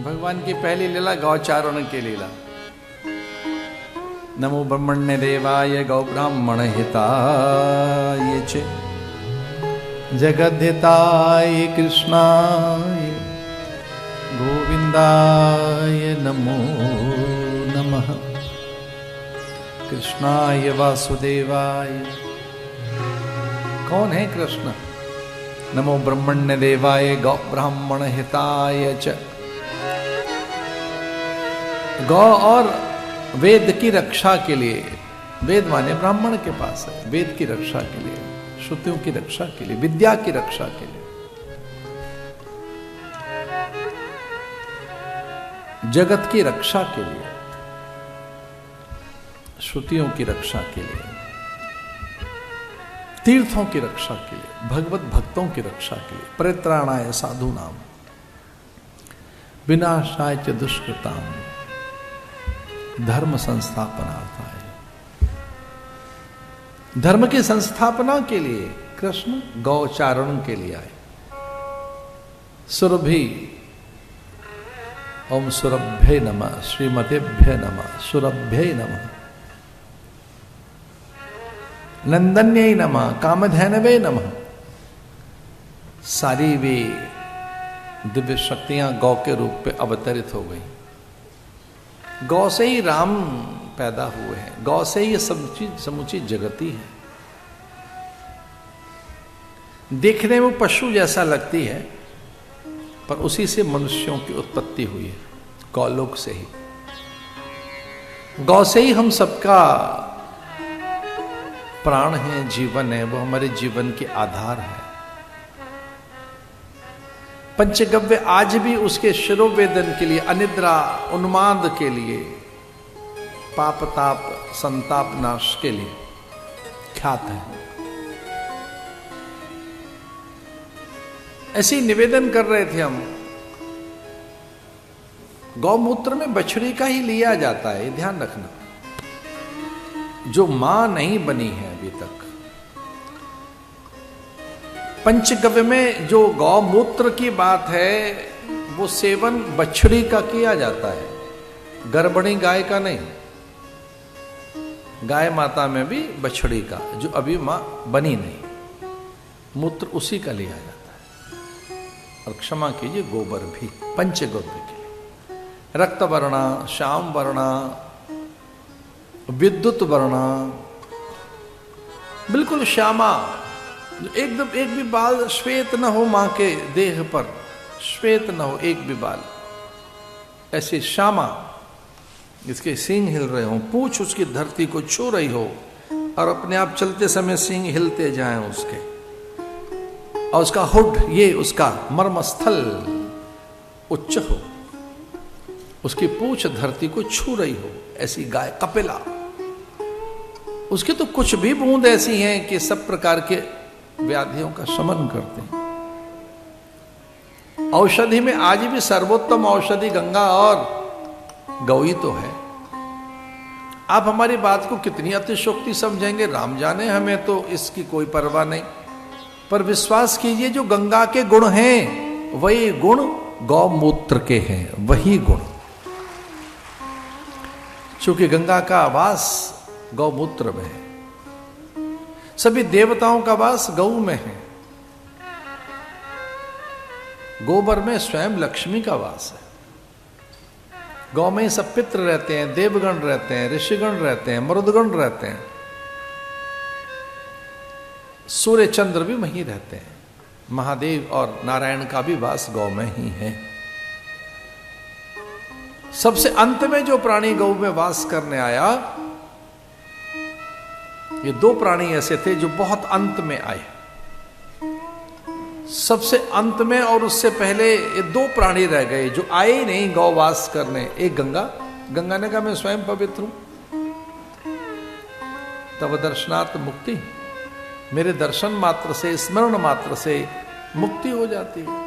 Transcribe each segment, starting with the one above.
भगवान की पहली लीला गौचारण की लीला। नमो ब्रह्मण्य देवाय गौ ब्राह्मण हिताय च जगद्धिताय कृष्णाय गोविंदाय नमो नमः। कृष्णाय वासुदेवाय। कौन है कृष्ण? नमो ब्रह्मण्य देवाय गौ ब्राह्मण हिताय च। गौ और वेद की रक्षा के लिए, वेद माने ब्राह्मण के पास है, वेद की रक्षा के लिए, श्रुतियों की रक्षा के लिए, विद्या की रक्षा के लिए, जगत की रक्षा के लिए, श्रुतियों की रक्षा के लिए, तीर्थों की रक्षा के लिए, भगवत भक्तों की रक्षा के लिए, परित्राणाय साधूनाम विनाशाय च दुष्कृताम धर्म संस्थापनार्थाय। धर्म की संस्थापना के लिए कृष्ण गौचारण के लिए आए। सुरभि ओम सुरभ्ये नमः, श्रीमतेभ्य नमः, सुरभ्ये नमः, नंदन्यै नमः, कामधेनवे नमः। सारी वे दिव्य शक्तियां गौ के रूप में अवतरित हो गई। गौ से ही राम पैदा हुए हैं, गौ से ही समूची जगती है। देखने में पशु जैसा लगती है, पर उसी से मनुष्यों की उत्पत्ति हुई है, गौलोक से ही। गौ से ही हम सबका प्राण है, जीवन है, वो हमारे जीवन के आधार है। पंचगव्य आज भी उसके शिरोवेदन के लिए, अनिद्रा उन्माद के लिए, पाप ताप संताप नाश के लिए ख्यात है। ऐसे ही निवेदन कर रहे थे हम। गौमूत्र में बछड़ी का ही लिया जाता है, ये ध्यान रखना। जो मां नहीं बनी है अभी तक, पंचगव्य में जो गौमूत्र की बात है, वो सेवन बछड़ी का किया जाता है, गर्भणी गाय का नहीं। गाय माता में भी बछड़ी का, जो अभी मां बनी नहीं, मूत्र उसी का लिया जाता है। और क्षमा कीजिए, गोबर भी पंचगव्य के लिए। रक्त वर्णा, श्याम वर्णा, विद्युत वर्णा, बिल्कुल श्यामा, एकदम एक भी बाल श्वेत न हो मां के देह पर, श्वेत न हो एक भी बाल, ऐसे श्यामा, इसके सींग हिल रहे हो, पूंछ उसकी धरती को छू रही हो, और अपने आप चलते समय सींग हिलते जाएं उसके, और उसका हुड, ये उसका मर्मस्थल उच्च हो, उसकी पूंछ धरती को छू रही हो, ऐसी गाय कपिला। उसकी तो कुछ भी बूंद ऐसी हैं कि सब प्रकार के व्याधियों का शमन करते हैं। औषधि में आज भी सर्वोत्तम औषधि गंगा और गौई तो है। आप हमारी बात को कितनी अतिशोक्ति समझेंगे, राम जाने, हमें तो इसकी कोई परवाह नहीं। पर विश्वास कीजिए, जो गंगा के गुण हैं वही गुण गौमूत्र के हैं, वही गुण। चूंकि गंगा का वास गौमूत्र में है, सभी देवताओं का वास गौ में है, गोबर में स्वयं लक्ष्मी का वास है। गौ में सब पितृ रहते हैं, देवगण रहते हैं, ऋषिगण रहते हैं, मरुदगण रहते हैं, सूर्य चंद्र भी वहीं रहते हैं। महादेव और नारायण का भी वास गौ में ही है। सबसे अंत में जो प्राणी गौ में वास करने आया, ये दो प्राणी ऐसे थे जो बहुत अंत में आए। सबसे अंत में और उससे पहले ये दो प्राणी रह गए जो आए ही नहीं गौवास करने। एक गंगा, गंगा ने कहा मैं स्वयं पवित्र हूं, तब दर्शनात् मुक्ति, मेरे दर्शन मात्र से, स्मरण मात्र से मुक्ति हो जाती है।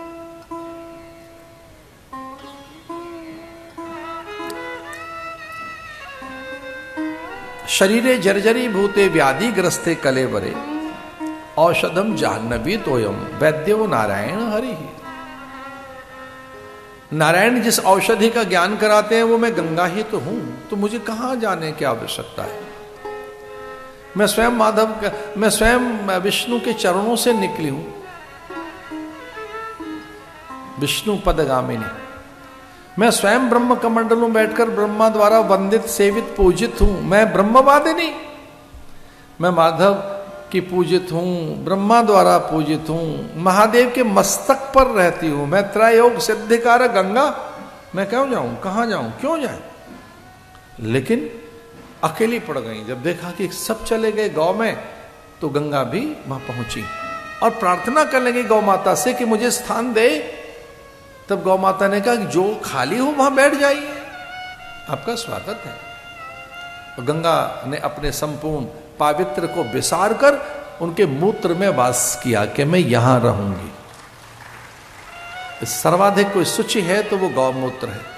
शरीरे जर्जरी भूते व्याधिग्रस्ते कलेवरे औषधम जाह्नवी तोयम वैद्यो नारायण हरि। नारायण जिस औषधि का ज्ञान कराते हैं वो मैं गंगा ही तो हूं, तो मुझे कहां जाने की आवश्यकता है। मैं स्वयं विष्णु के चरणों से निकली हूं, विष्णु पदगामिनी। मैं स्वयं ब्रह्म कमंडल में बैठकर ब्रह्मा द्वारा वंदित सेवित पूजित हूं। मैं ब्रह्मवादिनी, मैं माधव की पूजित हूं, ब्रह्मा द्वारा पूजित हूं, महादेव के मस्तक पर रहती हूं। मैं त्रयोग सिद्धिकार गंगा, मैं क्यों जाऊं, कहां जाऊं, क्यों जाए। लेकिन अकेली पड़ गई। जब देखा कि सब चले गए गांव में, तो गंगा भी वहां पहुंची और प्रार्थना करने लगी गौ माता से कि मुझे स्थान दे। तब गौ माता ने कहा कि जो खाली हो वहां बैठ जाइए, आपका स्वागत है। और गंगा ने अपने संपूर्ण पावित्र को विसार कर उनके मूत्र में वास किया कि मैं यहां रहूंगी। सर्वाधिक कोई शुचि है तो वो गौमूत्र है।